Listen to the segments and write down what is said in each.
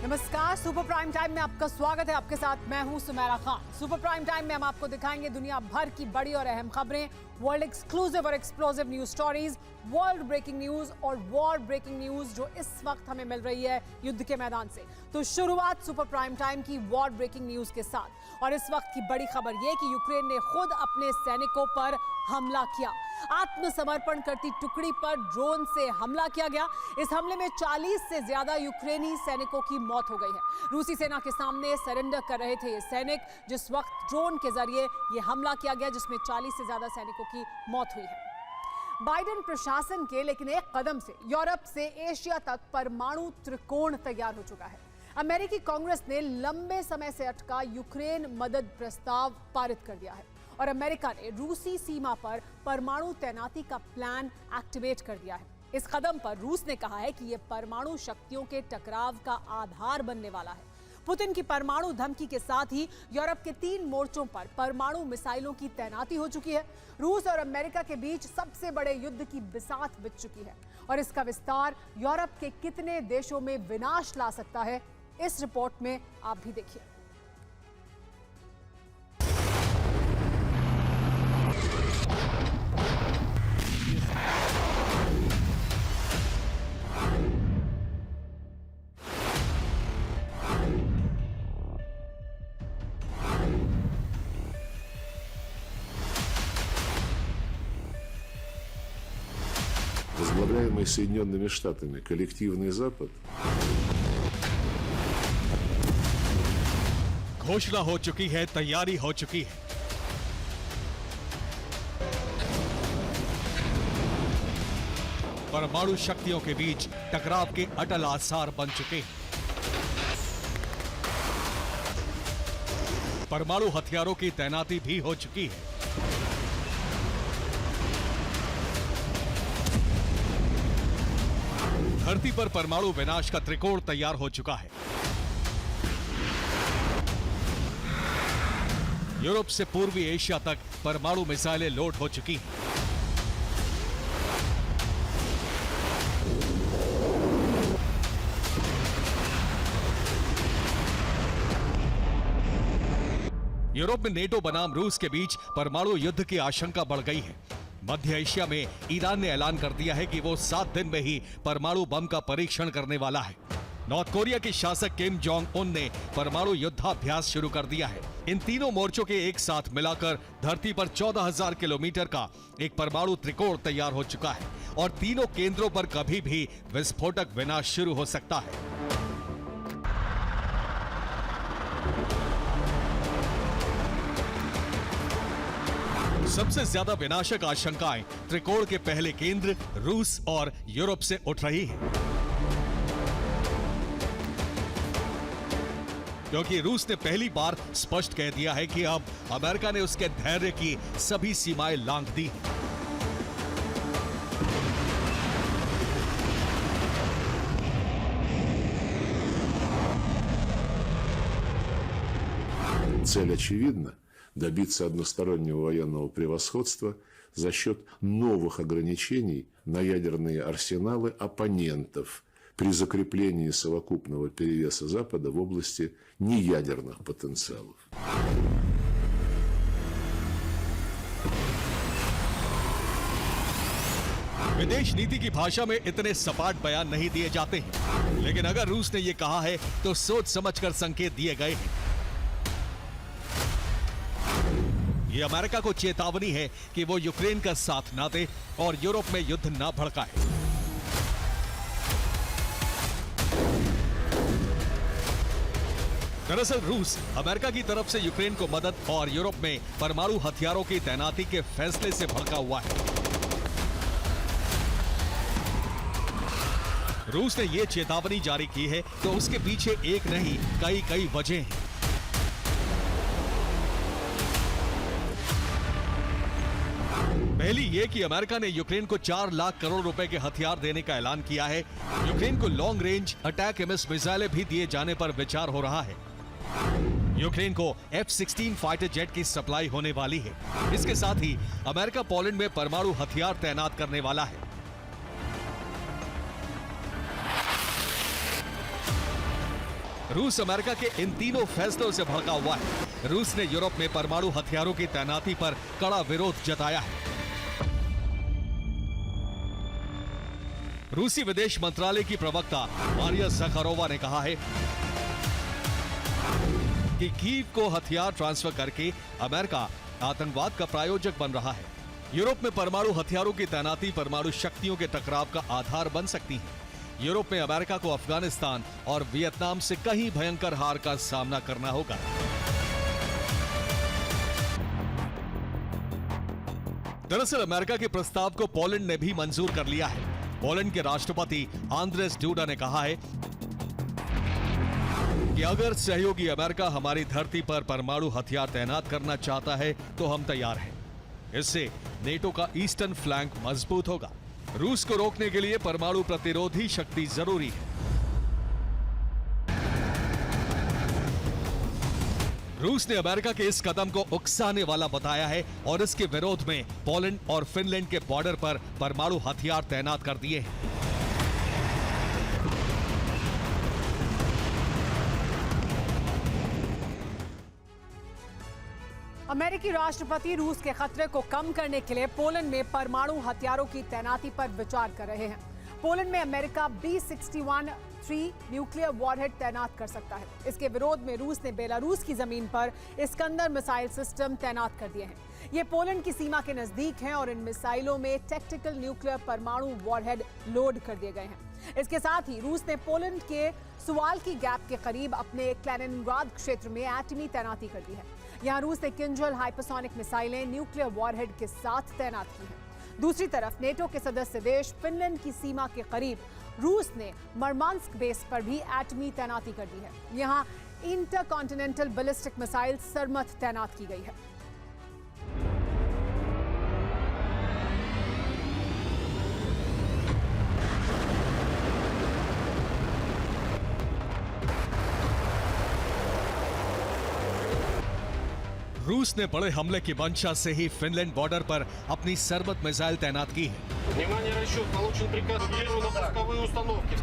नमस्कार, super prime time में आपका स्वागत है। आपके साथ मैं हूं Sumera Khan. Super prime time में हम आपको दिखाएंगे दुनिया भर की बड़ी और अहम खबरें, वर्ल्ड एक्सक्लूसिव और explosive news stories, world breaking news और वॉर ब्रेकिंग न्यूज जो इस वक्त हमें मिल रही है युद्ध के मैदान से। तो शुरुआत सुपर प्राइम टाइम की वॉर ब्रेकिंग न्यूज के साथ। और इस वक्त की बड़ी खबर यह कि यूक्रेन ने खुद अपने सैनिकों पर हमला किया। आत्मसमर्पण करती टुकड़ी पर ड्रोन से हमला किया गया। इस हमले में 40 से ज्यादा यूक्रेनी सैनिकों की मौत हो गई है। रूसी सेना के सामने सरेंडर कर रहे थे ये सैनिक, जिस वक्त ड्रोन के जरिए ये हमला किया गया, जिसमें 40 से ज्यादा सैनिकों की मौत हुई है। बाइडेन प्रशासन के लेकिन एक कदम से यूरोप से एशिया तक परमाणु त्रिकोण तैयार हो चुका है। अमेरिकी कांग्रेस ने लंबे समय से अटका यूक्रेन मदद प्रस्ताव पारित कर दिया है और अमेरिका ने रूसी सीमा पर परमाणु तैनाती का प्लान एक्टिवेट कर दिया है। इस कदम पर रूस ने कहा है कि यह परमाणु शक्तियों के टकराव का आधार बनने वाला है। पुतिन की परमाणु धमकी के साथ ही यूरोप के 3 मोर्चों पर परमाणु मिसाइलों की तैनाती हो चुकी है। रूस और अमेरिका के बीच सबसे बड़े युद्ध की बिसात बिछ चुकी है और इसका विस्तार यूरोप के कितने देशों में विनाश ला सकता है, इस रिपोर्ट में आप भी देखिए। Возглавляемый Соединенными Штатами коллективный Запад घोषणा हो चुकी है, तैयारी हो चुकी है। परमाणु शक्तियों के बीच टकराव के अटल आसार बन चुके हैं। परमाणु हथियारों की तैनाती भी हो चुकी है। धरती पर परमाणु विनाश का त्रिकोण तैयार हो चुका है। यूरोप से पूर्वी एशिया तक परमाणु मिसाइलें लोड हो चुकी हैं। यूरोप में नेटो बनाम रूस के बीच परमाणु युद्ध की आशंका बढ़ गई है। मध्य एशिया में ईरान ने ऐलान कर दिया है कि वो 7 दिन में ही परमाणु बम का परीक्षण करने वाला है। नॉर्थ कोरिया के शासक किम जोंग उन ने परमाणु युद्धाभ्यास शुरू कर दिया है। इन तीनों मोर्चों के एक साथ मिलाकर धरती पर 14,000 किलोमीटर का एक परमाणु त्रिकोण तैयार हो चुका है और तीनों केंद्रों पर कभी भी विस्फोटक विनाश शुरू हो सकता है। सबसे ज्यादा विनाशक आशंकाएं त्रिकोण के पहले केंद्र रूस और यूरोप से उठ रही हैं, क्योंकि रूस ने पहली बार स्पष्ट कह दिया है कि अब अमेरिका ने उसके धैर्य की सभी सीमाएं लांघ दी हैं। цель очевидна – добиться одностороннего военного превосходства за счет новых ограничений на ядерные арсеналы оппонентов при закреплении совокупного перевеса Запада в области неядерных потенциалов. विदेश नीति की भाषा में इतने सपाट बयान नहीं दिए जाते हैं, लेकिन अगर रूस ने यह कहा है तो सोच समझकर संकेत दिए गए हैं। यह अमेरिका को चेतावनी है कि वो यूक्रेन का साथ ना दे और यूरोप में युद्ध ना भड़काए। दरअसल रूस अमेरिका की तरफ से यूक्रेन को मदद और यूरोप में परमाणु हथियारों की तैनाती के फैसले से भड़का हुआ है। रूस ने यह चेतावनी जारी की है तो उसके पीछे एक नहीं कई वजह हैं। पहली ये कि अमेरिका ने यूक्रेन को 4 लाख करोड़ रुपए के हथियार देने का ऐलान किया है। यूक्रेन को लॉन्ग रेंज अटैक एमएस मिसाइलें भी दिए जाने पर विचार हो रहा है। यूक्रेन को F-16 फाइटर जेट की सप्लाई होने वाली है। इसके साथ ही अमेरिका पोलैंड में परमाणु हथियार तैनात करने वाला है। रूस अमेरिका के इन तीनों फैसलों से भड़का हुआ है। रूस ने यूरोप में परमाणु हथियारों की तैनाती पर कड़ा विरोध जताया है। रूसी विदेश मंत्रालय की प्रवक्ता मारिया ज़खारोवा ने कहा है कि कीव को हथियार ट्रांसफर करके अमेरिका आतंकवाद का प्रायोजक बन रहा है। यूरोप में परमाणु हथियारों की तैनाती परमाणु शक्तियों के टकराव का आधार बन सकती है। यूरोप में अमेरिका को अफगानिस्तान और वियतनाम से कहीं भयंकर हार का सामना करना होगा। दरअसल अमेरिका के प्रस्ताव को पोलैंड ने भी मंजूर कर लिया है। पोलैंड के राष्ट्रपति आंद्रेस डूडा ने कहा है कि अगर सहयोगी अमेरिका हमारी धरती पर परमाणु हथियार तैनात करना चाहता है तो हम तैयार हैं। इससे नेटो का ईस्टर्न फ्लैंक मजबूत होगा। रूस को रोकने के लिए परमाणु प्रतिरोधी शक्ति जरूरी है। रूस ने अमेरिका के इस कदम को उकसाने वाला बताया है और इसके विरोध में पोलैंड और फिनलैंड के बॉर्डर पर परमाणु हथियार तैनात कर दिए हैं। अमेरिकी राष्ट्रपति रूस के खतरे को कम करने के लिए पोलैंड में परमाणु हथियारों की तैनाती पर विचार कर रहे हैं। पोलैंड में अमेरिका B-61-3 न्यूक्लियर वॉरहेड तैनात कर सकता है। इसके विरोध में रूस ने बेलारूस की जमीन पर इस्कंदर मिसाइल सिस्टम तैनात कर दिए हैं। ये पोलैंड की सीमा के नजदीक हैं और इन मिसाइलों में टैक्टिकल न्यूक्लियर परमाणु वॉरहेड लोड कर दिए गए हैं। इसके साथ ही रूस ने पोलैंड के सुवाल्की गैप के करीब अपने क्लैनिनग्राद क्षेत्र में एटमी तैनाती कर दी है। यहाँ रूस ने किंजल हाइपरसोनिक मिसाइलें न्यूक्लियर वॉरहेड के साथ तैनात की हैं। दूसरी तरफ नेटो के सदस्य देश फिनलैंड की सीमा के करीब रूस ने मर्मांस्क बेस पर भी एटमी तैनाती कर दी है। यहाँ इंटरकॉन्टिनेंटल बैलिस्टिक मिसाइल सरमथ तैनात की गई है। रूस ने बड़े हमले की मंशा से ही फिनलैंड बॉर्डर पर अपनी सरमथ मिसाइल तैनात की है। Внимание, расчет. Получен приказ на пусковые उстановки.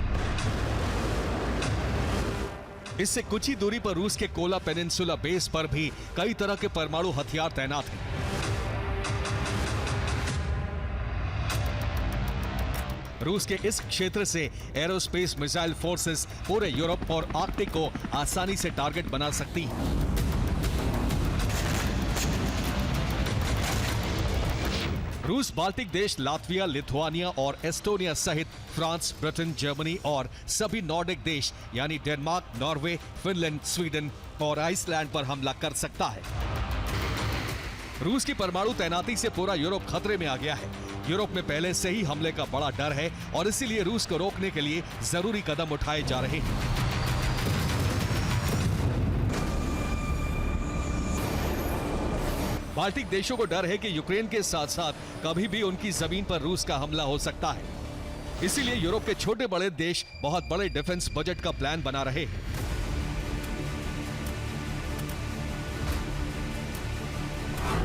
इससे कुछ ही दूरी पर रूस के कोला पेनिनसुला बेस पर भी कई तरह के परमाणु हथियार तैनात हैं। रूस के इस क्षेत्र से एरोस्पेस मिसाइल फोर्सेस पूरे यूरोप और आर्कटिक को आसानी से टारगेट बना सकती है। रूस बाल्टिक देश लातविया, लिथुआनिया और एस्टोनिया सहित फ्रांस, ब्रिटेन, जर्मनी और सभी नॉर्डिक देश यानी डेनमार्क, नॉर्वे, फिनलैंड, स्वीडन और आइसलैंड पर हमला कर सकता है। रूस की परमाणु तैनाती से पूरा यूरोप खतरे में आ गया है। यूरोप में पहले से ही हमले का बड़ा डर है और इसीलिए रूस को रोकने के लिए जरूरी कदम उठाए जा रहे हैं। बाल्टिक देशों को डर है कि यूक्रेन के साथ साथ कभी भी उनकी जमीन पर रूस का हमला हो सकता है। इसीलिए यूरोप के छोटे बड़े देश बहुत बड़े डिफेंस बजट का प्लान बना रहे हैं।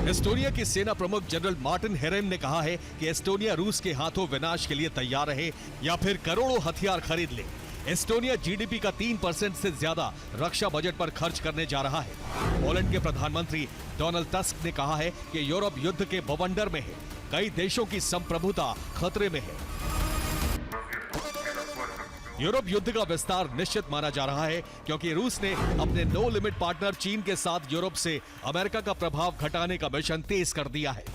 एस्टोनिया की सेना प्रमुख जनरल मार्टिन हेरेम ने कहा है कि एस्टोनिया रूस के हाथों विनाश के लिए तैयार रहे या फिर करोड़ों हथियार खरीद ले। एस्टोनिया जीडीपी का 3% से ज्यादा रक्षा बजट पर खर्च करने जा रहा है। पोलैंड के प्रधानमंत्री डोनाल्ड टस्क ने कहा है कि यूरोप युद्ध के बवंडर में है। कई देशों की संप्रभुता खतरे में है। यूरोप युद्ध का विस्तार निश्चित माना जा रहा है क्योंकि रूस ने अपने नो लिमिट पार्टनर चीन के साथ यूरोप से अमेरिका का प्रभाव घटाने का मिशन तेज कर दिया है।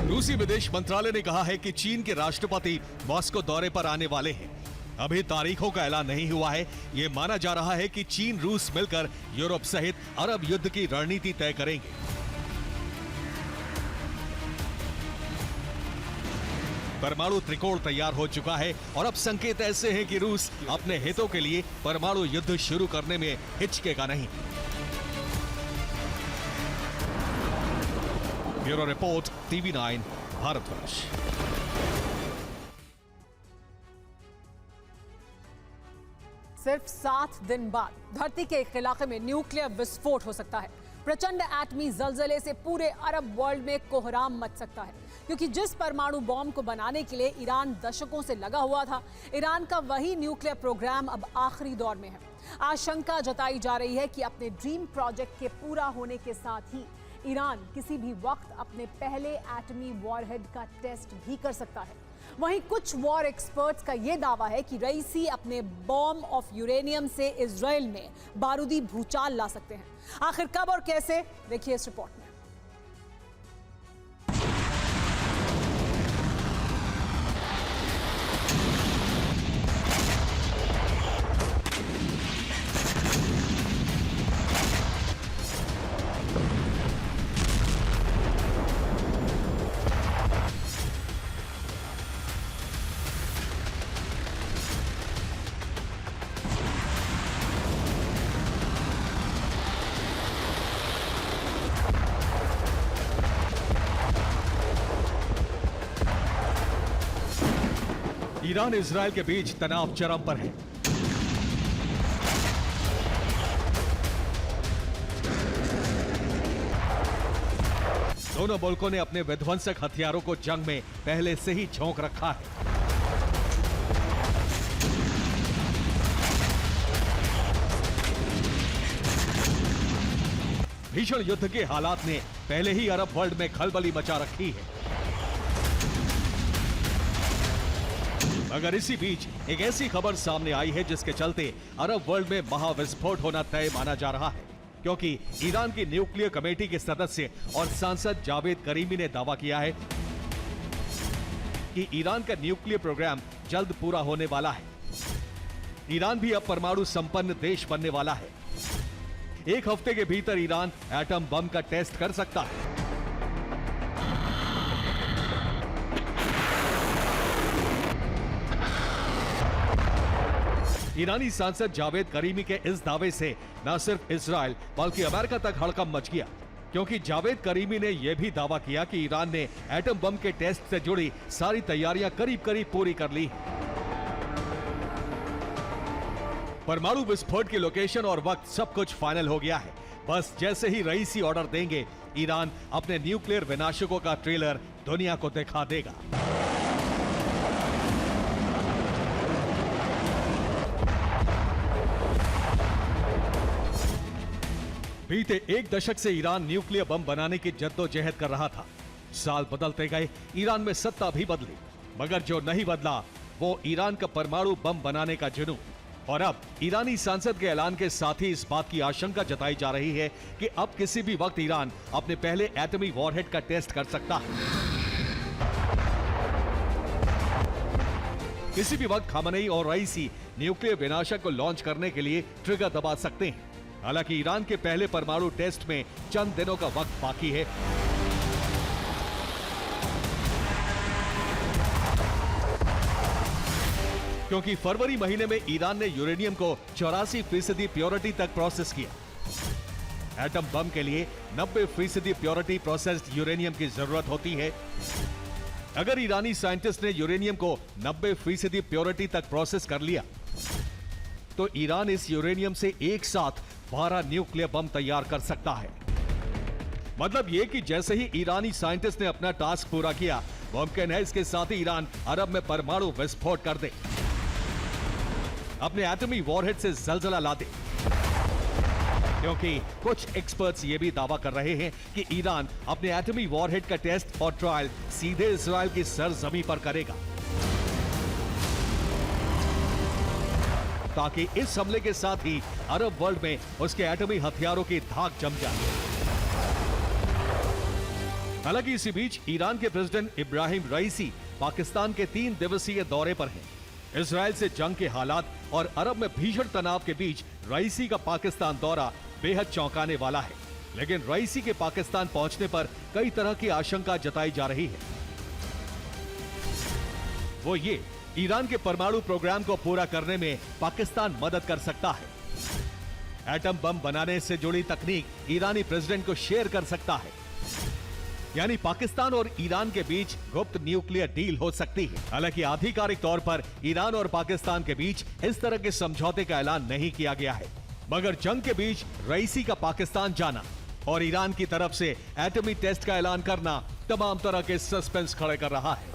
रूसी विदेश मंत्रालय ने कहा है कि चीन के राष्ट्रपति मॉस्को दौरे पर आने वाले हैं। अभी तारीखों का ऐलान नहीं हुआ है। यह माना जा रहा है कि चीन रूस मिलकर यूरोप सहित अरब युद्ध की रणनीति तय करेंगे। परमाणु त्रिकोण तैयार हो चुका है और अब संकेत ऐसे हैं कि रूस अपने हितों के लिए परमाणु युद्ध शुरू करने में हिचकेगा नहीं। Bureau report, TV9 Bharatvarsh. सिर्फ 7 दिन बाद धरती के एक इलाके में न्यूक्लियर विस्फोट हो सकता है। प्रचंड एटमी जलजले से पूरे अरब वर्ल्ड में कोहराम मच सकता है, क्योंकि जिस परमाणु बॉम्ब को बनाने के लिए ईरान दशकों से लगा हुआ था, ईरान का वही न्यूक्लियर प्रोग्राम अब आखिरी दौर में है। आशंका जताई जा रही है कि अपने ड्रीम प्रोजेक्ट के पूरा होने के साथ ही ईरान किसी भी वक्त अपने पहले एटमी वॉरहेड का टेस्ट भी कर सकता है। वहीं कुछ वॉर एक्सपर्ट्स का यह दावा है कि रईसी अपने बॉम्ब ऑफ यूरेनियम से इजराइल में बारूदी भूचाल ला सकते हैं। आखिर कब और कैसे, देखिए इस रिपोर्ट में। ईरान इजराइल के बीच तनाव चरम पर है। दोनों मुल्कों ने अपने विध्वंसक हथियारों को जंग में पहले से ही झोंक रखा है। भीषण युद्ध के हालात ने पहले ही अरब वर्ल्ड में खलबली मचा रखी है। मगर इसी बीच एक ऐसी खबर सामने आई है जिसके चलते अरब वर्ल्ड में महाविस्फोट होना तय माना जा रहा है, क्योंकि ईरान की न्यूक्लियर कमेटी के सदस्य और सांसद जावेद करीमी ने दावा किया है कि ईरान का न्यूक्लियर प्रोग्राम जल्द पूरा होने वाला है। ईरान भी अब परमाणु संपन्न देश बनने वाला है। एक हफ्ते के भीतर ईरान एटम बम का टेस्ट कर सकता है। ईरानी सांसद जावेद करीमी के इस दावे से न सिर्फ इजराइल बल्कि अमेरिका तक हड़कंप मच गया, क्योंकि जावेद करीमी ने यह भी दावा किया कि ईरान ने एटम बम के टेस्ट से जुड़ी सारी तैयारियां करीब करीब पूरी कर ली। परमाणु विस्फोट की लोकेशन और वक्त सब कुछ फाइनल हो गया है। बस जैसे ही रईसी ऑर्डर देंगे, ईरान अपने न्यूक्लियर विनाशकों का ट्रेलर दुनिया को दिखा देगा। बीते एक दशक से ईरान न्यूक्लियर बम बनाने की जद्दोजहद कर रहा था। साल बदलते गए, ईरान में सत्ता भी बदली, मगर जो नहीं बदला वो ईरान का परमाणु बम बनाने का जुनून। और अब ईरानी सांसद के ऐलान के साथ ही इस बात की आशंका जताई जा रही है कि अब किसी भी वक्त ईरान अपने पहले एटमी वॉरहेड का टेस्ट कर सकता है। किसी भी वक्त खामनेई और रईसी न्यूक्लियर विनाशक को लॉन्च करने के लिए ट्रिगर दबा सकते हैं। हालांकि ईरान के पहले परमाणु टेस्ट में चंद दिनों का वक्त बाकी है। क्योंकि फरवरी महीने में ईरान ने यूरेनियम को 84% प्योरिटी तक प्रोसेस किया। एटम बम के लिए 90% प्योरिटी प्रोसेस्ड यूरेनियम की जरूरत होती है। अगर ईरानी साइंटिस्ट ने यूरेनियम को 90% प्योरिटी तक प्रोसेस कर लिया तो ईरान इस यूरेनियम से एक साथ 12 न्यूक्लियर बम तैयार कर सकता है। मतलब यह कि जैसे ही ईरानी साइंटिस्ट ने अपना टास्क पूरा किया, मुमकिन है इसके साथ ही ईरान अरब में परमाणु विस्फोट कर दे, अपने एटमी वॉरहेड से जलजला ला दे। क्योंकि कुछ एक्सपर्ट्स ये भी दावा कर रहे हैं कि ईरान अपने एटमी वॉरहेड का टेस्ट और ट्रायल सीधे इजराइल की सरजमी पर करेगा, ताकि इस हमले के साथ ही अरब वर्ल्ड में उसके एटमी हथियारों की धाक जम जाए। हालांकि इसी बीच ईरान के प्रेसिडेंट इब्राहिम रईसी पाकिस्तान के 3 दिवसीय दौरे पर हैं। इजराइल से जंग के हालात और अरब में भीषण तनाव के बीच रईसी का पाकिस्तान दौरा बेहद चौंकाने वाला है। लेकिन रईसी के पाकिस्तान पहुंचने पर कई तरह की आशंका जताई जा रही है। वो ये, ईरान के परमाणु प्रोग्राम को पूरा करने में पाकिस्तान मदद कर सकता है। एटम बम बनाने से जुड़ी तकनीक ईरानी प्रेसिडेंट को शेयर कर सकता है। यानी पाकिस्तान और ईरान के बीच गुप्त न्यूक्लियर डील हो सकती है। हालांकि आधिकारिक तौर पर ईरान और पाकिस्तान के बीच इस तरह के समझौते का ऐलान नहीं किया गया है। मगर जंग के बीच रईसी का पाकिस्तान जाना और ईरान की तरफ से एटमी टेस्ट का ऐलान करना तमाम तरह के सस्पेंस खड़े कर रहा है।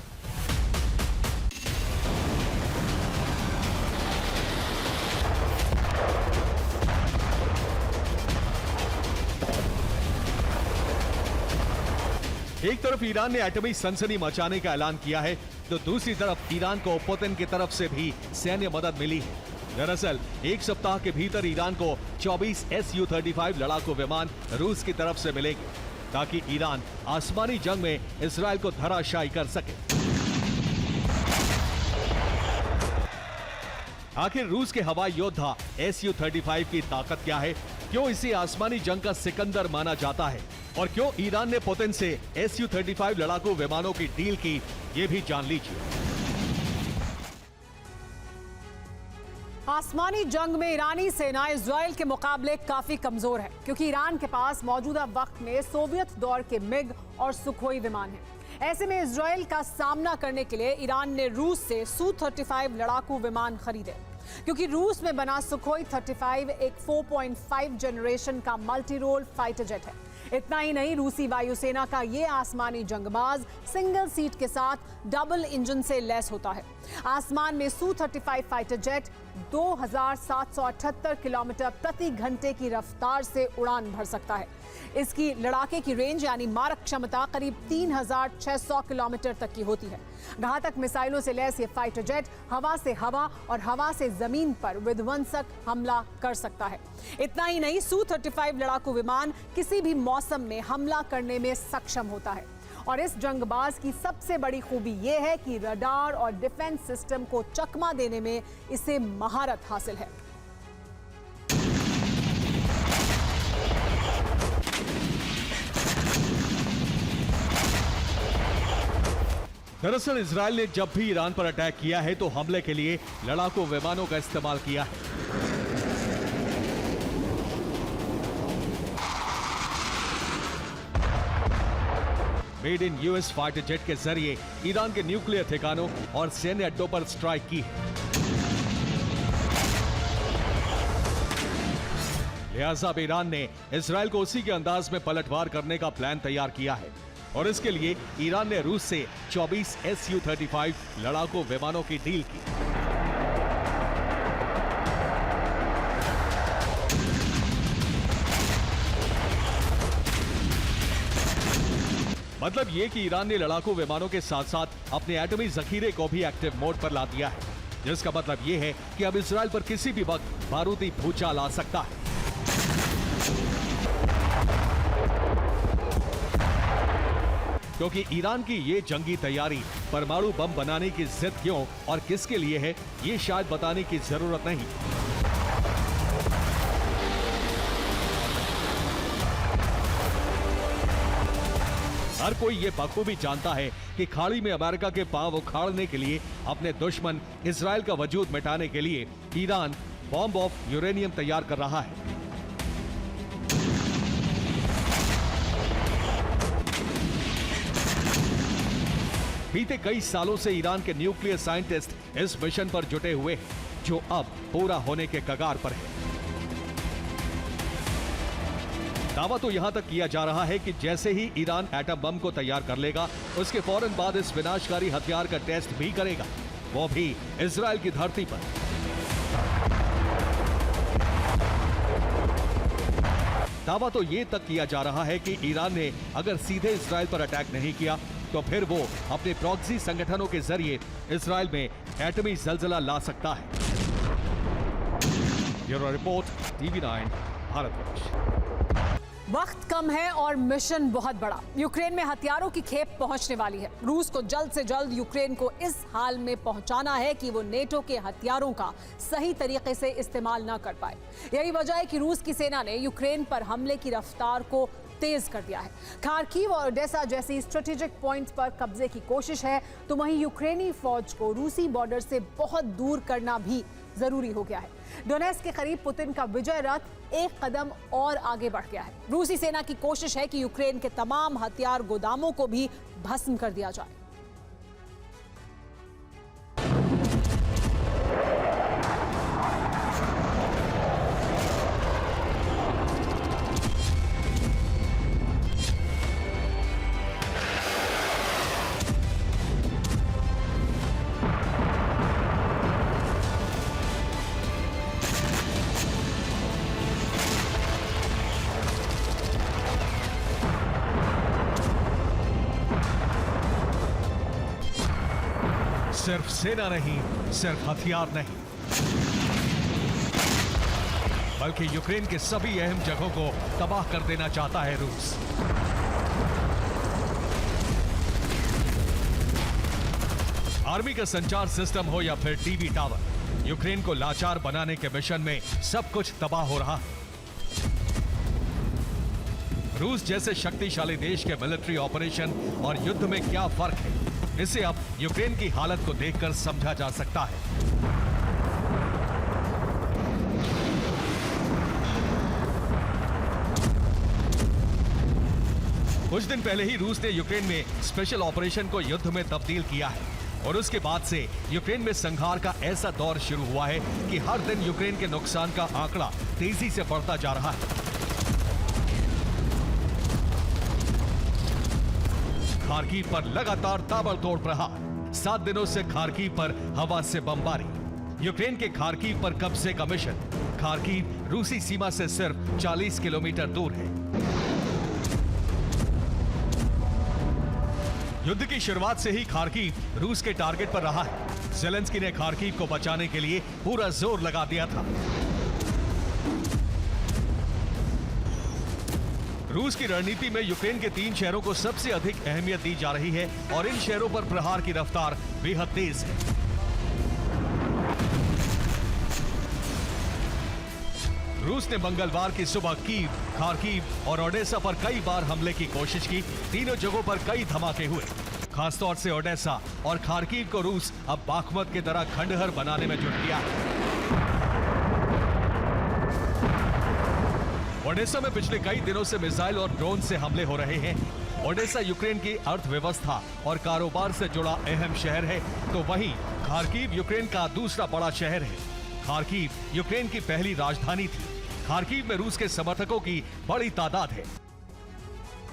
एक तरफ ईरान ने एटमी सनसनी मचाने का ऐलान किया है, तो दूसरी तरफ ईरान को पुतिन की तरफ से भी सैन्य मदद मिली है। दरअसल एक सप्ताह के भीतर ईरान को 24 Su-35 लड़ाकू विमान रूस की तरफ से मिलेंगे, ताकि ईरान आसमानी जंग में इजराइल को धराशायी कर सके। आखिर रूस के हवाई योद्धा Su-35 की ताकत क्या है, क्यों इसे आसमानी जंग का सिकंदर माना जाता है और क्यों ईरान ने पुतिन से Su-35 लड़ाकू विमानों की डील की, ये भी जान लीजिए। आसमानी जंग में ईरानी सेना इजराइल के मुकाबले काफी कमजोर है, क्योंकि ईरान के पास मौजूदा वक्त में सोवियत दौर के मिग और सुखोई विमान हैं। ऐसे में इजराइल का सामना करने के लिए ईरान ने रूस से Su-35 लड़ाकू विमान खरीदे, क्योंकि रूस में बना सुखोई 35 एक 4.5 जनरेशन का मल्टी रोल फाइटर जेट है। इतना ही नहीं, रूसी वायुसेना का ये आसमानी जंगबाज सिंगल सीट के साथ डबल इंजन से लैस होता है। आसमान में Su-35 फाइटर जेट 2778 किलोमीटर प्रति घंटे की रफ्तार से उड़ान भर सकता है। इसकी लड़ाके की रेंज यानी मारक क्षमता करीब 3600 किलोमीटर तक की होती है। घातक मिसाइलों से लैस ये फाइटर जेट हवा से हवा और हवा से जमीन पर विध्वंसक हमला कर सकता है। इतना ही नहीं, Su-35 लड़ाकू विमान किसी भी मौसम में हमला करने में सक्षम होता है। और इस जंगबाज की सबसे बड़ी खूबी यह है कि रडार और डिफेंस सिस्टम को चकमा देने में इसे महारत हासिल है। दरअसल इजराइल ने जब भी ईरान पर अटैक किया है तो हमले के लिए लड़ाकू विमानों का इस्तेमाल किया है। Made in US fighter jet के जरिए ईरान के न्यूक्लियर ठिकानों और सैन्य अड्डों पर स्ट्राइक की है। लिहाजा अब ईरान ने इजराइल को उसी के अंदाज में पलटवार करने का प्लान तैयार किया है और इसके लिए ईरान ने रूस से 24 Su-35 लड़ाकू विमानों की डील की। मतलब ये कि ईरान ने लड़ाकू विमानों के साथ साथ अपने एटमी जखीरे को भी एक्टिव मोड पर ला दिया है, जिसका मतलब ये है कि अब इजराइल पर किसी भी वक्त बारूदी भूचाल आ सकता है। क्योंकि ईरान की ये जंगी तैयारी परमाणु बम बनाने की जिद क्यों और किसके लिए है, ये शायद बताने की जरूरत नहीं। हर कोई ये बखूबी जानता है कि खाड़ी में अमेरिका के पांव उखाड़ने के लिए, अपने दुश्मन इजराइल का वजूद मिटाने के लिए ईरान बॉम्ब ऑफ यूरेनियम तैयार कर रहा है। बीते कई सालों से ईरान के न्यूक्लियर साइंटिस्ट इस मिशन पर जुटे हुए हैं, जो अब पूरा होने के कगार पर है। दावा तो यहां तक किया जा रहा है कि जैसे ही ईरान एटम बम को तैयार कर लेगा, उसके फौरन बाद इस विनाशकारी हथियार का टेस्ट भी करेगा, वो भी इजराइल की धरती पर। दावा तो ये तक किया जा रहा है कि ईरान ने अगर सीधे इजराइल पर अटैक नहीं किया तो फिर वो अपने प्रॉक्सी संगठनों के जरिए इजराइल में एटमी जलजला ला सकता है। Bureau report, TV9 Bharatvarsh. वक्त कम है और मिशन बहुत बड़ा। यूक्रेन में हथियारों की खेप पहुंचने वाली है। रूस को जल्द से जल्द यूक्रेन को इस हाल में पहुंचाना है कि वो नेटो के हथियारों का सही तरीके से इस्तेमाल ना कर पाए। यही वजह है कि रूस की सेना ने यूक्रेन पर हमले की रफ्तार को तेज कर दिया है। खार्किव और ओडेसा जैसी स्ट्रेटेजिक पॉइंट्स पर कब्जे की कोशिश है, तो वहीं यूक्रेनी फौज को रूसी बॉर्डर से बहुत दूर करना भी जरूरी हो गया है। डोनेट्स्क के करीब पुतिन का विजय रथ एक कदम और आगे बढ़ गया है। रूसी सेना की कोशिश है कि यूक्रेन के तमाम हथियार गोदामों को भी भस्म कर दिया जाए। सिर्फ सेना नहीं, सिर्फ हथियार नहीं, बल्कि यूक्रेन के सभी अहम जगहों को तबाह कर देना चाहता है रूस। आर्मी का संचार सिस्टम हो या फिर टीवी टावर, यूक्रेन को लाचार बनाने के मिशन में सब कुछ तबाह हो रहा है। रूस जैसे शक्तिशाली देश के मिलिट्री ऑपरेशन और युद्ध में क्या फर्क है, इसे अब यूक्रेन की हालत को देखकर समझा जा सकता है। कुछ दिन पहले ही रूस ने यूक्रेन में स्पेशल ऑपरेशन को युद्ध में तब्दील किया है और उसके बाद से यूक्रेन में संहार का ऐसा दौर शुरू हुआ है कि हर दिन यूक्रेन के नुकसान का आंकड़ा तेजी से बढ़ता जा रहा है। खार्किव पर लगातार ताबड़तोड़ प्रहार, 7 दिनों से खार्किव पर हवा से बमबारी। यूक्रेन के खार्किव पर कब्जे का मिशन। खार्किव रूसी सीमा से सिर्फ 40 किलोमीटर दूर है। युद्ध की शुरुआत से ही खार्किव रूस के टारगेट पर रहा है। ज़ेलेंस्की ने खार्किव को बचाने के लिए पूरा जोर लगा दिया था। रूस की रणनीति में यूक्रेन के 3 शहरों को सबसे अधिक अहमियत दी जा रही है और इन शहरों पर प्रहार की रफ्तार बेहद तेज है। रूस ने मंगलवार की सुबह कीव, खार्किव और ओडेसा पर कई बार हमले की कोशिश की। तीनों जगहों पर कई धमाके हुए। खासतौर से ओडेसा और खार्किव को रूस अब बाखमत की तरह खंडहर बनाने में जुट गया है। ओडेसा में पिछले कई दिनों से मिसाइल और ड्रोन से हमले हो रहे हैं। ओडेसा यूक्रेन की अर्थव्यवस्था और कारोबार से जुड़ा अहम शहर है, तो वहीं खार्किव यूक्रेन का दूसरा बड़ा शहर है। खार्किव यूक्रेन की पहली राजधानी थी। खार्किव में रूस के समर्थकों की बड़ी तादाद है।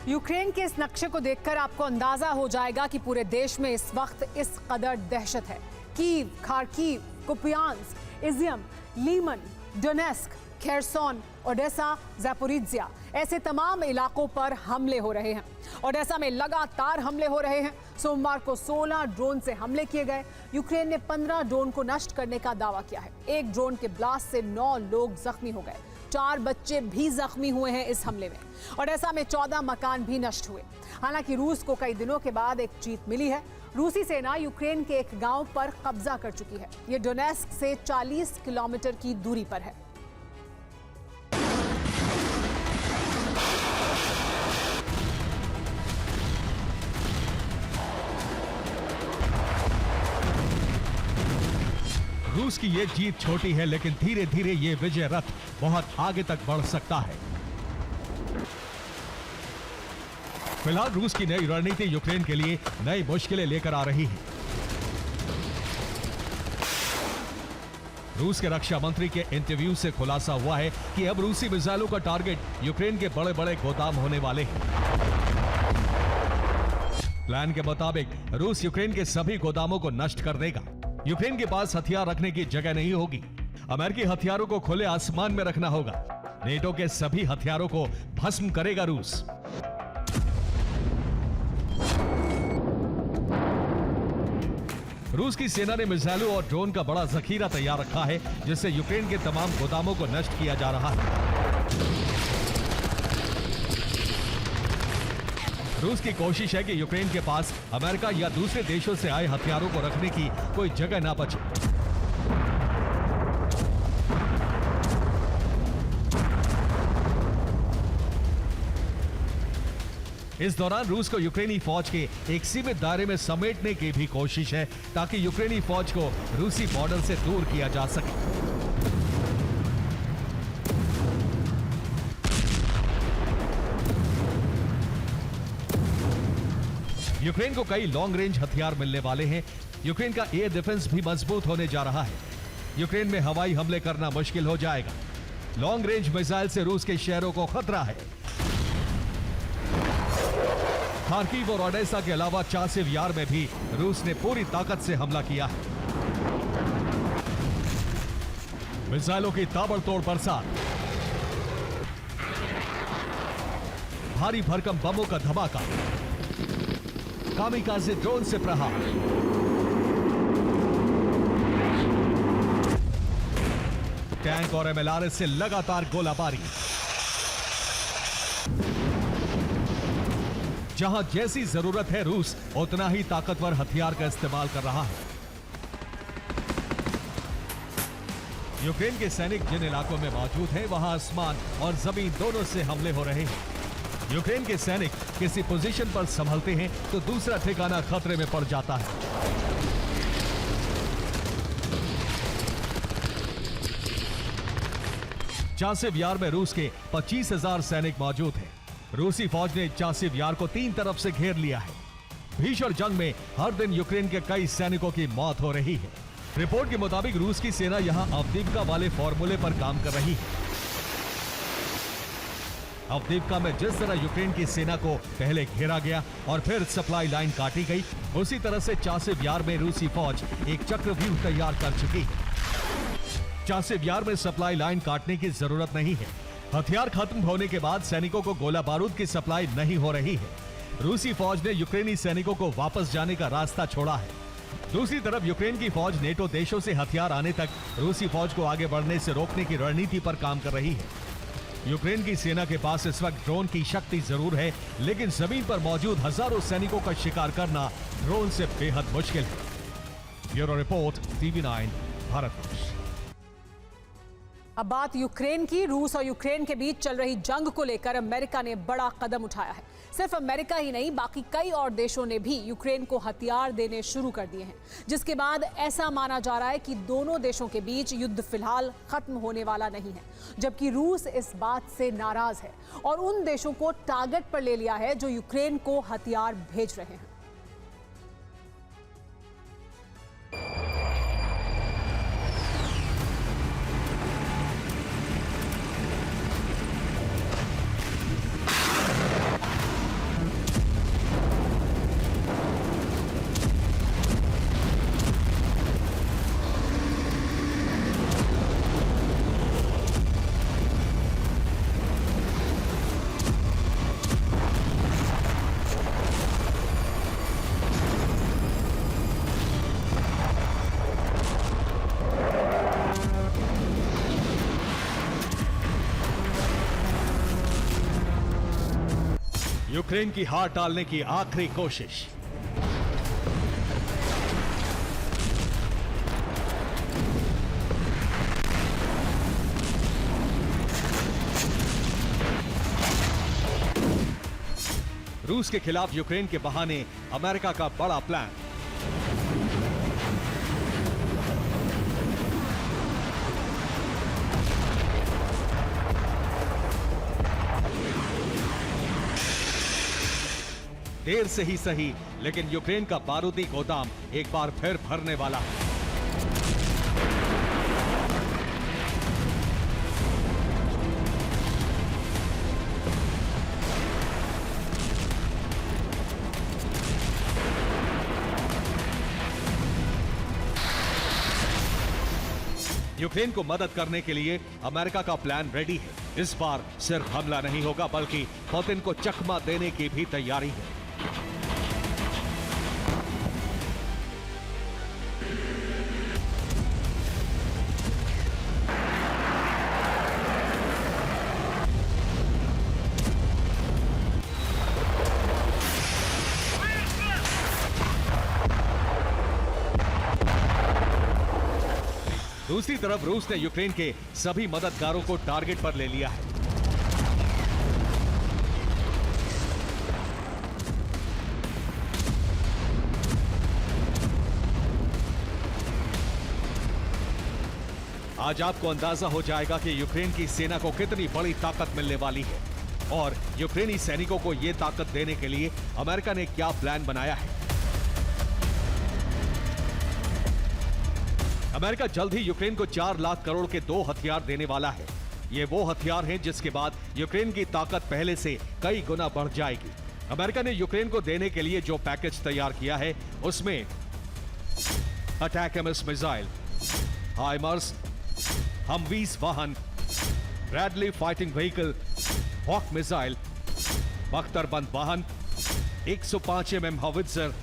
यूक्रेन के इस नक्शे को देखकर आपको अंदाजा हो जाएगा कि पूरे देश में इस वक्त इस कदर दहशत है। Kyiv, Kharkiv, Kupiansk, Izium, Lyman, Donetsk, Kherson, Odesa, Zaporizhzhia, ऐसे तमाम इलाकों पर हमले हो रहे हैं। ओडेसा में लगातार हमले हो रहे हैं। सोमवार को 16 ड्रोन से हमले किए गए। यूक्रेन ने 15 ड्रोन को नष्ट करने का दावा किया है। एक ड्रोन के ब्लास्ट से 9 लोग जख्मी हो गए। 4 बच्चे भी जख्मी हुए हैं इस हमले में। ओडेसा में 14 मकान भी नष्ट हुए। हालांकि रूस को कई दिनों के बाद एक जीत मिली है। रूसी सेना यूक्रेन के एक गांव पर कब्जा कर चुकी है। ये डोनेस्क से 40 किलोमीटर की दूरी पर है। रूस की ये जीत छोटी है, लेकिन धीरे धीरे ये विजय रथ बहुत आगे तक बढ़ सकता है। फिलहाल रूस की नई रणनीति यूक्रेन के लिए नई मुश्किलें लेकर आ रही है। रूस के रक्षा मंत्री के इंटरव्यू से खुलासा हुआ है कि अब रूसी मिसाइलों का टारगेट यूक्रेन के बड़े बड़े गोदाम होने वाले हैं। प्लान के मुताबिक रूस यूक्रेन के सभी गोदामों को नष्ट कर देगा। यूक्रेन के पास हथियार रखने की जगह नहीं होगी। अमेरिकी हथियारों को खुले आसमान में रखना होगा। नेटो के सभी हथियारों को भस्म करेगा रूस। रूस की सेना ने मिसाइलों और ड्रोन का बड़ा जखीरा तैयार रखा है, जिससे यूक्रेन के तमाम गोदामों को नष्ट किया जा रहा है। रूस की कोशिश है कि यूक्रेन के पास अमेरिका या दूसरे देशों से आए हथियारों को रखने की कोई जगह ना बचे। इस दौरान रूस को यूक्रेनी फौज के एक सीमित दायरे में समेटने की भी कोशिश है, ताकि यूक्रेनी फौज को रूसी बॉर्डर से दूर किया जा सके। यूक्रेन को कई लॉन्ग रेंज हथियार मिलने वाले हैं। यूक्रेन का एयर डिफेंस भी मजबूत होने जा रहा है। यूक्रेन में हवाई हमले करना मुश्किल हो जाएगा। लॉन्ग रेंज मिसाइल से रूस के शहरों को खतरा है। खार्किव और ओडेसा के अलावा चासिव यार में भी रूस ने पूरी ताकत से हमला किया है। मिसाइलों की ताबड़तोड़ बरसात, भारी भरकम बमों का धमाका, कामिकाज़े ड्रोन से प्रहार। टैंक और MLRS से लगातार गोलाबारी। जहां जैसी जरूरत है रूस उतना ही ताकतवर हथियार का इस्तेमाल कर रहा है। यूक्रेन के सैनिक जिन इलाकों में मौजूद हैं वहां आसमान और जमीन दोनों से हमले हो रहे हैं। यूक्रेन के सैनिक किसी पोजीशन पर संभलते हैं तो दूसरा ठिकाना खतरे में पड़ जाता है। चासिव यार में रूस के 25,000 सैनिक मौजूद हैं। रूसी फौज ने चासिव यार को 3 तरफ से घेर लिया है। भीषण जंग में हर दिन यूक्रेन के कई सैनिकों की मौत हो रही है। रिपोर्ट के मुताबिक रूस की सेना यहां अवदीव्का वाले फॉर्मूले पर काम कर रही है। अवदीव्का में जिस तरह यूक्रेन की सेना को पहले घेरा गया और फिर सप्लाई लाइन काटी गई, उसी तरह से चासिव यार में रूसी फौज एक चक्रव्यूह तैयार कर चुकी है। चासिव यार में सप्लाई लाइन काटने की जरूरत नहीं है। हथियार खत्म होने के बाद सैनिकों को गोला बारूद की सप्लाई नहीं हो रही है। रूसी फौज ने यूक्रेनी सैनिकों को वापस जाने का रास्ता छोड़ा है। दूसरी तरफ यूक्रेन की फौज नेटो देशों से हथियार आने तक रूसी फौज को आगे बढ़ने से रोकने की रणनीति पर काम कर रही है। यूक्रेन की सेना के पास इस वक्त ड्रोन की शक्ति जरूर है, लेकिन जमीन पर मौजूद हजारों सैनिकों का शिकार करना ड्रोन से बेहद मुश्किल है। Bureau report, TV9 Bharatvarsh. अब बात यूक्रेन की। रूस और यूक्रेन के बीच चल रही जंग को लेकर अमेरिका ने बड़ा कदम उठाया है। सिर्फ अमेरिका ही नहीं, बाकी कई और देशों ने भी यूक्रेन को हथियार देने शुरू कर दिए हैं, जिसके बाद ऐसा माना जा रहा है कि दोनों देशों के बीच युद्ध फिलहाल खत्म होने वाला नहीं है। जबकि रूस इस बात से नाराज है और उन देशों को टारगेट पर ले लिया है जो यूक्रेन को हथियार भेज रहे हैं। यूक्रेन की हार टालने की आखिरी कोशिश। रूस के खिलाफ यूक्रेन के बहाने अमेरिका का बड़ा प्लान। देर से ही सही, लेकिन यूक्रेन का बारूदी गोदाम एक बार फिर भरने वाला है। यूक्रेन को मदद करने के लिए अमेरिका का प्लान रेडी है। इस बार सिर्फ हमला नहीं होगा, बल्कि पुतिन को चकमा देने की भी तैयारी है। दूसरी तरफ रूस ने यूक्रेन के सभी मददगारों को टारगेट पर ले लिया है। आज आपको अंदाजा हो जाएगा कि यूक्रेन की सेना को कितनी बड़ी ताकत मिलने वाली है और यूक्रेनी सैनिकों को यह ताकत देने के लिए अमेरिका ने क्या प्लान बनाया है। अमेरिका जल्द ही यूक्रेन को 4 लाख करोड़ के 2 हथियार देने वाला है। ये वो हथियार हैं जिसके बाद यूक्रेन की ताकत पहले से कई गुना बढ़ जाएगी। अमेरिका ने यूक्रेन को देने के लिए जो पैकेज तैयार किया है उसमें अटैकम्स मिसाइल, हाइमर्स, हमवीज वाहन, Bradley fighting vehicle, Hawk missile, बख्तरबंद वाहन, 105 mm howitzer,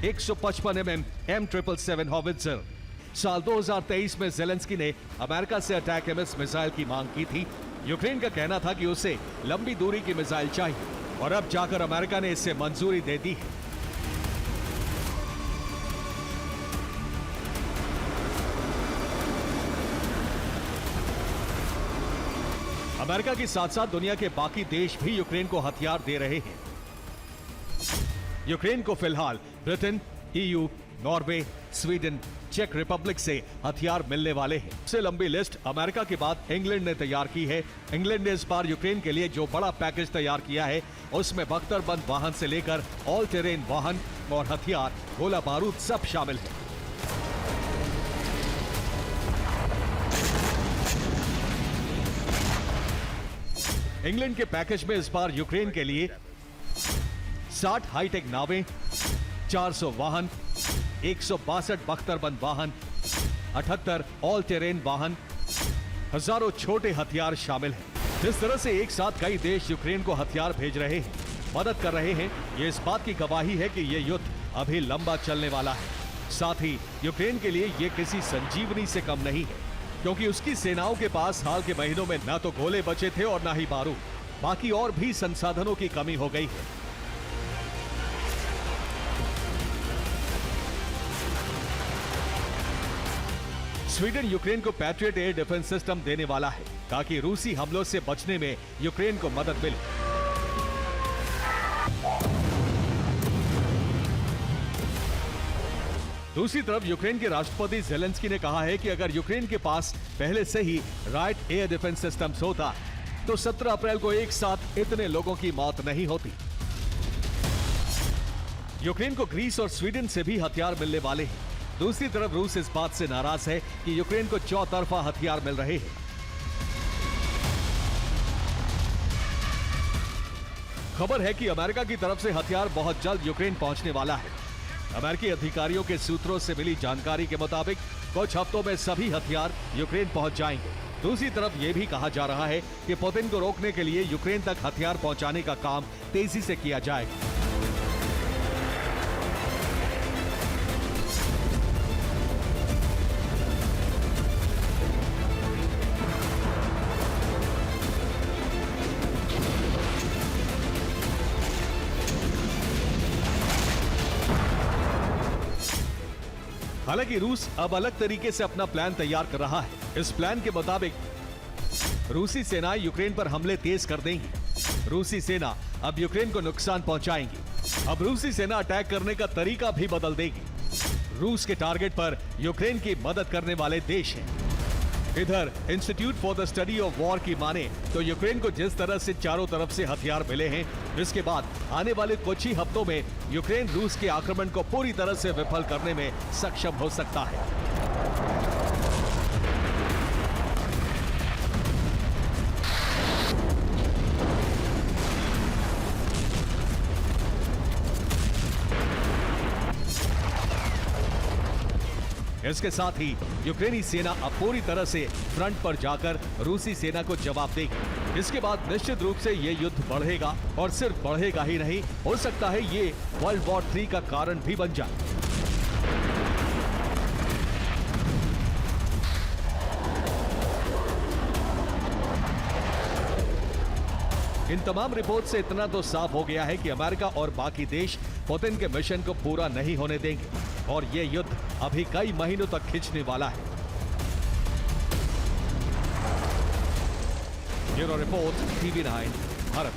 155 mm M777 howitzer, साल 2023 में जेलेंस्की ने अमेरिका से अटैक एमएस मिसाइल की मांग की थी। यूक्रेन का कहना था कि उसे लंबी दूरी की मिसाइल चाहिए और अब जाकर अमेरिका ने इसे मंजूरी दे दी है। अमेरिका के साथ साथ दुनिया के बाकी देश भी यूक्रेन को हथियार दे रहे हैं। यूक्रेन को फिलहाल ब्रिटेन, ईयू, नॉर्वे, स्वीडन, चेक रिपब्लिक से हथियार मिलने वाले हैं। सबसे लंबी लिस्ट अमेरिका के बाद इंग्लैंड ने तैयार की है। इंग्लैंड ने इस बार यूक्रेन के लिए जो बड़ा पैकेज तैयार किया है उसमें बख्तरबंद वाहन से लेकर ऑल टेरेन वाहन और हथियार, गोला बारूद सब शामिल है। इंग्लैंड के पैकेज में इस बार यूक्रेन के लिए 60 हाईटेक नावें, 400 वाहन, 162 बख्तरबंद वाहन, 78 ऑल टेरेन वाहन, हजारों छोटे हथियार शामिल हैं। जिस तरह से एक साथ कई देश यूक्रेन को हथियार भेज रहे हैं, मदद कर रहे हैं, ये इस बात की गवाही है कि ये युद्ध अभी लंबा चलने वाला है। साथ ही यूक्रेन के लिए ये किसी संजीवनी से कम नहीं है, क्योंकि उसकी सेनाओं के पास हाल के महीनों में न तो गोले बचे थे और न ही बारूद, बाकी और भी संसाधनों की कमी हो गई है। स्वीडन यूक्रेन को पैट्रियट एयर डिफेंस सिस्टम देने वाला है ताकि रूसी हमलों से बचने में यूक्रेन को मदद मिले। दूसरी तरफ यूक्रेन के राष्ट्रपति जेलेंस्की ने कहा है कि अगर यूक्रेन के पास पहले से ही राइट एयर डिफेंस सिस्टम्स होता तो 17 अप्रैल को एक साथ इतने लोगों की मौत नहीं होती। यूक्रेन को ग्रीस और स्वीडन से भी हथियार मिलने वाले हैं। दूसरी तरफ रूस इस बात से नाराज है कि यूक्रेन को चौतरफा हथियार मिल रहे हैं। खबर है कि अमेरिका की तरफ से हथियार बहुत जल्द यूक्रेन पहुंचने वाला है। अमेरिकी अधिकारियों के सूत्रों से मिली जानकारी के मुताबिक कुछ हफ्तों में सभी हथियार यूक्रेन पहुंच जाएंगे। दूसरी तरफ यह भी कहा जा रहा है कि पुतिन को रोकने के लिए यूक्रेन तक हथियार पहुंचाने का काम तेजी से किया जाएगा। हालांकि रूस अब अलग तरीके से अपना प्लान तैयार कर रहा है। इस प्लान के मुताबिक रूसी सेनाएं यूक्रेन पर हमले तेज कर देंगी। रूसी सेना अब यूक्रेन को नुकसान पहुंचाएंगी। अब रूसी सेना अटैक करने का तरीका भी बदल देगी। रूस के टारगेट पर यूक्रेन की मदद करने वाले देश हैं। इधर institute for the study of war की माने तो यूक्रेन को जिस तरह से चारों तरफ से हथियार मिले हैं, जिसके बाद आने वाले कुछ ही हफ्तों में यूक्रेन रूस के आक्रमण को पूरी तरह से विफल करने में सक्षम हो सकता है। इसके साथ ही यूक्रेनी सेना अब पूरी तरह से फ्रंट पर जाकर रूसी सेना को जवाब देगी। इसके बाद निश्चित रूप से ये युद्ध बढ़ेगा और सिर्फ बढ़ेगा ही नहीं, हो सकता है ये वर्ल्ड वॉर 3 का कारण भी बन जाए। इन तमाम रिपोर्ट से इतना तो साफ हो गया है कि अमेरिका और बाकी देश पुतिन के मिशन को पूरा नहीं होने देंगे और ये युद्ध अभी कई महीनों तक खिंचने वाला है। Bureau report, TV9 Bharat.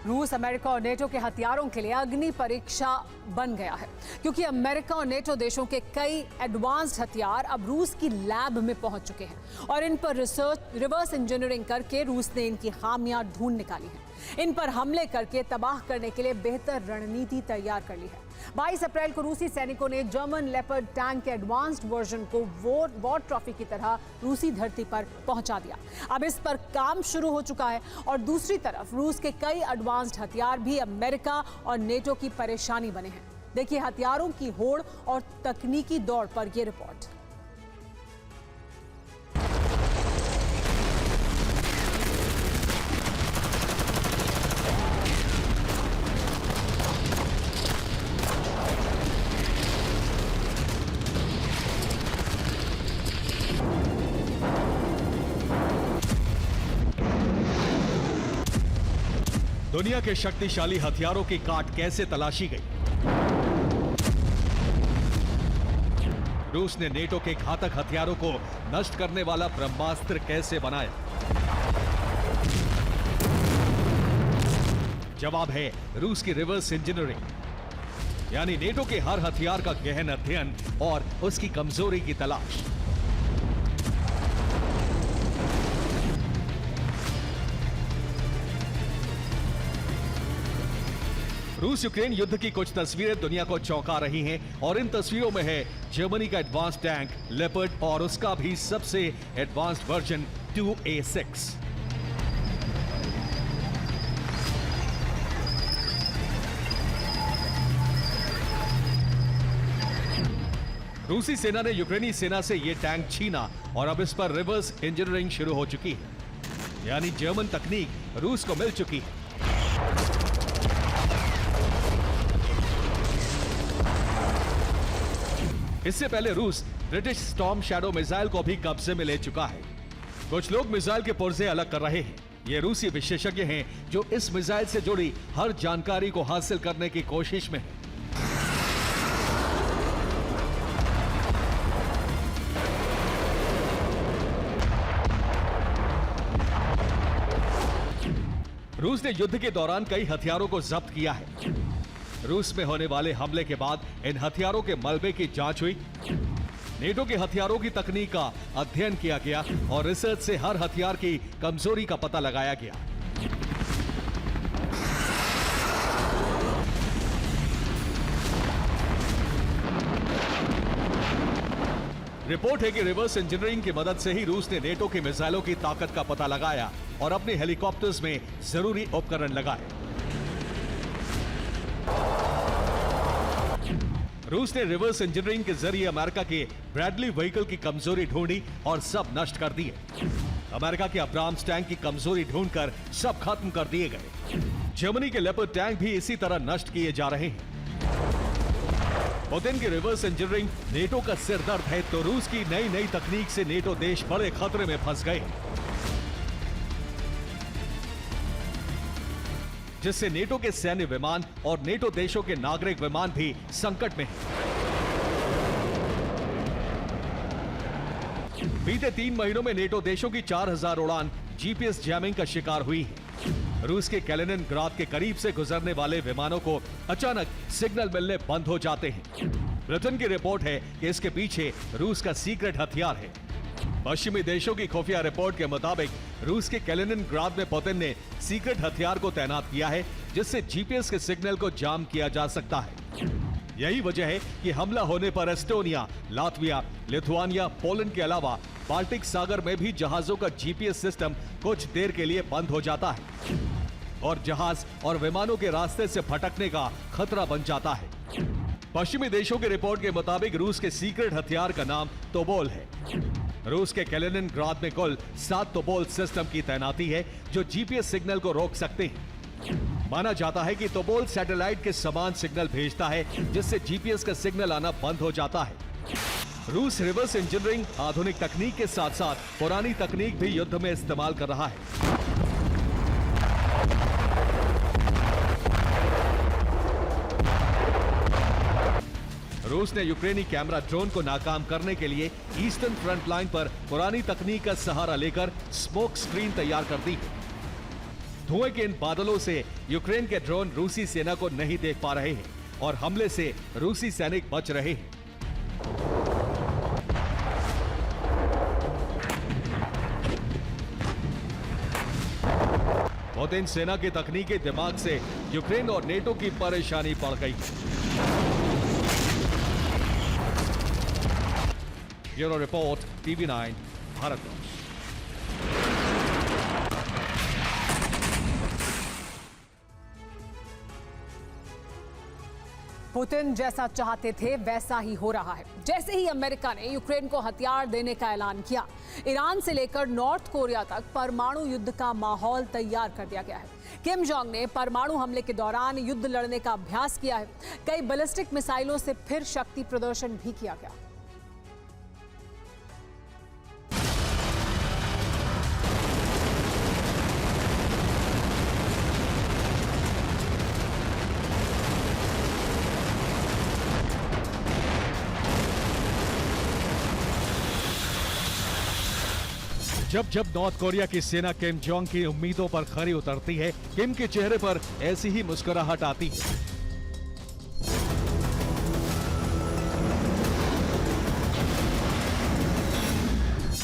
रूस अमेरिका और नेटो के हथियारों के लिए अग्नि परीक्षा बन गया है, क्योंकि अमेरिका और नेटो देशों के कई एडवांस्ड हथियार अब रूस की लैब में पहुंच चुके हैं और इन पर रिवर्स इंजीनियरिंग करके रूस ने इनकी खामियां ढूंढ निकाली हैं। इन पर हमले करके तबाह करने के लिए बेहतर रणनीति तैयार कर ली है। 22 अप्रैल को रूसी सैनिकों ने जर्मन लेपर्ड टैंक के एडवांस्ड वर्जन को वॉर ट्रॉफी की तरह रूसी धरती पर पहुंचा दिया। अब इस पर काम शुरू हो चुका है और दूसरी तरफ रूस के कई एडवांस्ड हथियार भी अमेरिका और नेटो की परेशानी बने हैं। देखिए हथियारों की होड़ और तकनीकी दौड़ पर यह रिपोर्ट। दुनिया के शक्तिशाली हथियारों की काट कैसे तलाशी गई? रूस ने नेटो के घातक हथियारों को नष्ट करने वाला ब्रह्मास्त्र कैसे बनाया? जवाब है रूस की रिवर्स इंजीनियरिंग, यानी नेटो के हर हथियार का गहन अध्ययन और उसकी कमजोरी की तलाश। रूस यूक्रेन युद्ध की कुछ तस्वीरें दुनिया को चौंका रही हैं और इन तस्वीरों में है जर्मनी का एडवांस टैंक लेपर्ड और उसका भी सबसे एडवांस्ड वर्जन 2A6। रूसी सेना ने यूक्रेनी सेना से यह टैंक छीना और अब इस पर रिवर्स इंजीनियरिंग शुरू हो चुकी है, यानी जर्मन तकनीक रूस को मिल चुकी है। इससे पहले रूस ब्रिटिश स्टॉर्म शैडो मिसाइल को भी कब्जे में ले चुका है। कुछ लोग मिसाइल के पुर्जे अलग कर रहे हैं। ये रूसी विशेषज्ञ हैं जो इस मिसाइल से जुड़ी हर जानकारी को हासिल करने की कोशिश में हैं। रूस ने युद्ध के दौरान कई हथियारों को जब्त किया है। रूस में होने वाले हमले के बाद इन हथियारों के मलबे की जांच हुई। नेटो के हथियारों की तकनीक का अध्ययन किया गया और रिसर्च से हर हथियार की कमजोरी का पता लगाया गया। रिपोर्ट है कि रिवर्स इंजीनियरिंग की मदद से ही रूस ने नेटो की मिसाइलों की ताकत का पता लगाया और अपने हेलीकॉप्टर्स में जरूरी उपकरण लगाए। रूस ने रिवर्स इंजीनियरिंग के जरिए अमेरिका के ब्रैडली व्हीकल की कमजोरी ढूंढी और सब नष्ट कर दिए। अमेरिका के अब्राम्स टैंक की कमजोरी ढूंढकर सब खत्म कर दिए गए। जर्मनी के लेपर्ड टैंक भी इसी तरह नष्ट किए जा रहे हैं। पुतिन की रिवर्स इंजीनियरिंग नेटो का सिरदर्द है तो रूस की नई नई तकनीक से नेटो देश बड़े खतरे में फंस गए, जिससे नेटो के सैन्य विमान और नेटो देशों के नागरिक विमान भी संकट में हैं। बीते 3 महीनों में नेटो देशों की 4000 उड़ान जीपीएस जैमिंग का शिकार हुई है। रूस के कैलिनिनग्राद के करीब से गुजरने वाले विमानों को अचानक सिग्नल मिलने बंद हो जाते हैं। ब्रिटेन की रिपोर्ट है कि इसके पीछे रूस का सीक्रेट हथियार है। पश्चिमी देशों की खुफिया रिपोर्ट के मुताबिक रूस के कैलिनिनग्राद में पुतिन ने सीक्रेट हथियार को तैनात किया है, जिससे जीपीएस के सिग्नल को जाम किया जा सकता है। यही वजह है कि हमला होने पर एस्टोनिया, लातविया, लिथुआनिया, पोलैंड के अलावा बाल्टिक सागर में भी जहाजों का जीपीएस सिस्टम कुछ देर के लिए बंद हो जाता है और जहाज और विमानों के रास्ते से भटकने का खतरा बन जाता है। पश्चिमी देशों की रिपोर्ट के मुताबिक रूस के सीक्रेट हथियार का नाम तोबोल है। रूस के कैलिनिनग्राद में कुल 7 तोबोल सिस्टम की तैनाती है जो जीपीएस सिग्नल को रोक सकते हैं। माना जाता है कि तोबोल सैटेलाइट के समान सिग्नल भेजता है, जिससे जीपीएस का सिग्नल आना बंद हो जाता है। रूस रिवर्स इंजीनियरिंग आधुनिक तकनीक के साथ साथ पुरानी तकनीक भी युद्ध में इस्तेमाल कर रहा है। रूस ने यूक्रेनी कैमरा ड्रोन को नाकाम करने के लिए ईस्टर्न फ्रंट लाइन पर पुरानी तकनीक का सहारा लेकर स्मोक स्क्रीन तैयार कर दी। धुएं के इन बादलों से यूक्रेन के ड्रोन रूसी सेना को नहीं देख पा रहे हैं और हमले से रूसी सैनिक बच रहे हैं। पुतिन सेना की तकनीकी दिमाग से यूक्रेन और नेटो की परेशानी बढ़ गई। Bureau report, TV9 Bharatvarsh. Putin जैसा चाहते थे वैसा ही हो रहा है। जैसे ही अमेरिका ने यूक्रेन को हथियार देने का ऐलान किया, ईरान से लेकर नॉर्थ कोरिया तक परमाणु युद्ध का माहौल तैयार कर दिया गया है। किम जोंग ने परमाणु हमले के दौरान युद्ध लड़ने का अभ्यास किया है। कई बैलिस्टिक मिसाइलों से फिर शक्ति प्रदर्शन भी किया गया। जब जब नॉर्थ कोरिया की सेना किम जोंग की उम्मीदों पर खरी उतरती है, किम के चेहरे पर ऐसी ही मुस्कुराहट आती है।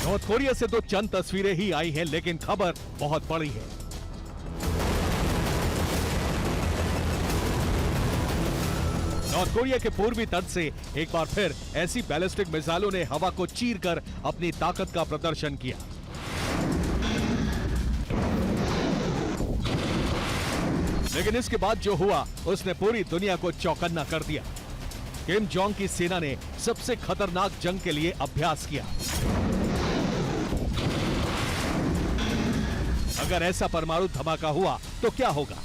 नॉर्थ कोरिया से तो चंद तस्वीरें ही आई हैं, लेकिन खबर बहुत बड़ी है। नॉर्थ कोरिया के पूर्वी तट से एक बार फिर ऐसी बैलिस्टिक मिसाइलों ने हवा को चीरकर अपनी ताकत का प्रदर्शन किया। लेकिन इसके बाद जो हुआ उसने पूरी दुनिया को चौकन्ना कर दिया। किम जोंग की सेना ने सबसे खतरनाक जंग के लिए अभ्यास किया। अगर ऐसा परमाणु धमाका हुआ तो क्या होगा?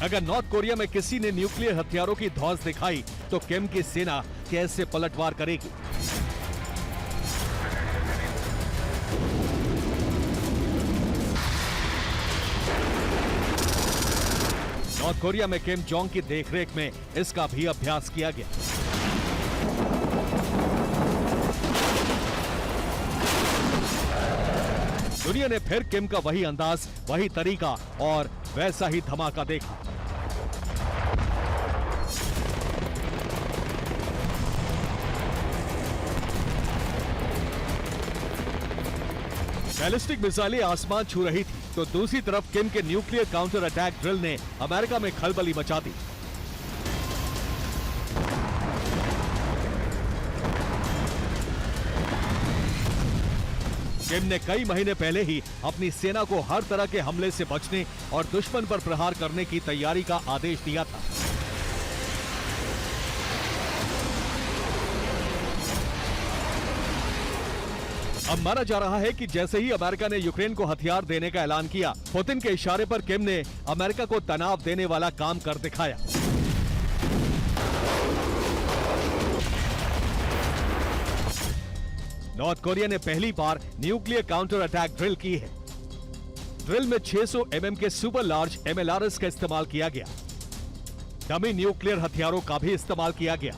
अगर नॉर्थ कोरिया में किसी ने न्यूक्लियर हथियारों की धौंस दिखाई तो किम की सेना कैसे पलटवार करेगी? नॉर्थ कोरिया में किम जोंग की देखरेख में इसका भी अभ्यास किया गया। दुनिया ने फिर किम का वही अंदाज, वही तरीका और वैसा ही धमाका देखा। बैलिस्टिक मिसाइलें आसमान छू रही थी तो दूसरी तरफ किम के न्यूक्लियर काउंटर अटैक ड्रिल ने अमेरिका में खलबली मचा दी। किम ने कई महीने पहले ही अपनी सेना को हर तरह के हमले से बचने और दुश्मन पर प्रहार करने की तैयारी का आदेश दिया था। अब माना जा रहा है कि जैसे ही अमेरिका ने यूक्रेन को हथियार देने का ऐलान किया, पुतिन के इशारे पर किम ने अमेरिका को तनाव देने वाला काम कर दिखाया। नॉर्थ कोरिया ने पहली बार न्यूक्लियर काउंटर अटैक ड्रिल की है। ड्रिल में 600 mm के सुपर लार्ज MLRS का इस्तेमाल किया गया। डमी न्यूक्लियर हथियारों का भी इस्तेमाल किया गया।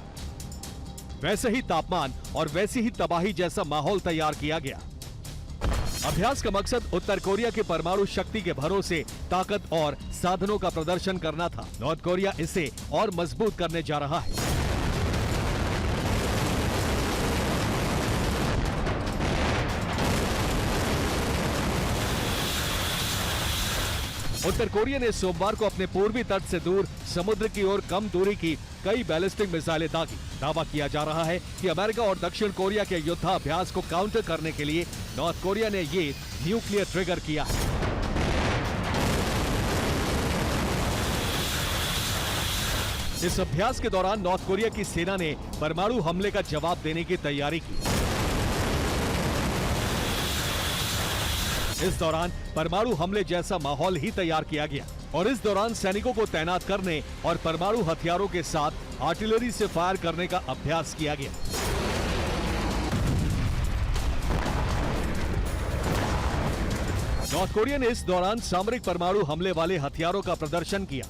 वैसे ही तापमान और वैसी ही तबाही जैसा माहौल तैयार किया गया। अभ्यास का मकसद उत्तर कोरिया की परमाणु शक्ति के भरोसे ताकत और साधनों का प्रदर्शन करना था। नॉर्थ कोरिया इसे और मजबूत करने जा रहा है। उत्तर कोरिया ने सोमवार को अपने पूर्वी तट से दूर समुद्र की ओर कम दूरी की कई बैलिस्टिक मिसाइलें दागी। दावा किया जा रहा है कि अमेरिका और दक्षिण कोरिया के युद्धाभ्यास को काउंटर करने के लिए नॉर्थ कोरिया ने ये न्यूक्लियर ट्रिगर किया है। इस अभ्यास के दौरान नॉर्थ कोरिया की सेना ने परमाणु हमले का जवाब देने की तैयारी की। इस दौरान परमाणु हमले जैसा माहौल ही तैयार किया गया और इस दौरान सैनिकों को तैनात करने और परमाणु हथियारों के साथ आर्टिलरी से फायर करने का अभ्यास किया गया। नॉर्थ कोरिया ने इस दौरान सामरिक परमाणु हमले वाले हथियारों का प्रदर्शन किया।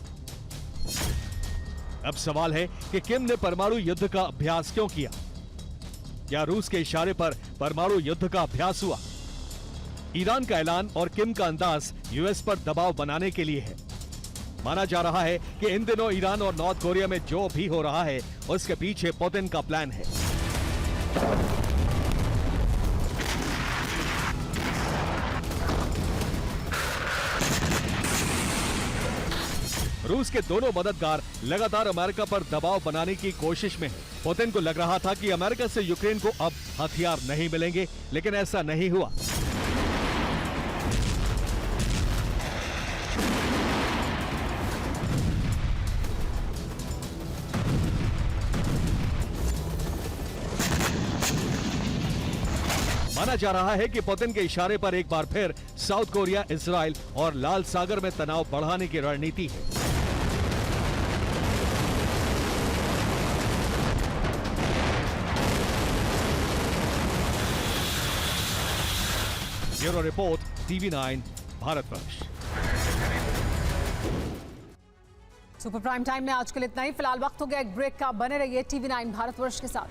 अब सवाल है कि किम ने परमाणु युद्ध का अभ्यास क्यों किया? क्या रूस के इशारे पर परमाणु युद्ध का अभ्यास हुआ? ईरान का ऐलान और किम का अंदाज यूएस पर दबाव बनाने के लिए है। माना जा रहा है कि इन दिनों ईरान और नॉर्थ कोरिया में जो भी हो रहा है उसके पीछे पुतिन का प्लान है। रूस के दोनों मददगार लगातार अमेरिका पर दबाव बनाने की कोशिश में हैं। पुतिन को लग रहा था कि अमेरिका से यूक्रेन को अब हथियार नहीं मिलेंगे, लेकिन ऐसा नहीं हुआ। माना जा रहा है कि पुतिन के इशारे पर एक बार फिर साउथ कोरिया, इजराइल और लाल सागर में तनाव बढ़ाने की रणनीति है। Bureau report, TV9, Bharatvarsh. Super prime time में आज के लिए इतना ही। फिलहाल वक्त हो गया एक ब्रेक का। बने रहिए TV9 भारतवर्ष के साथ।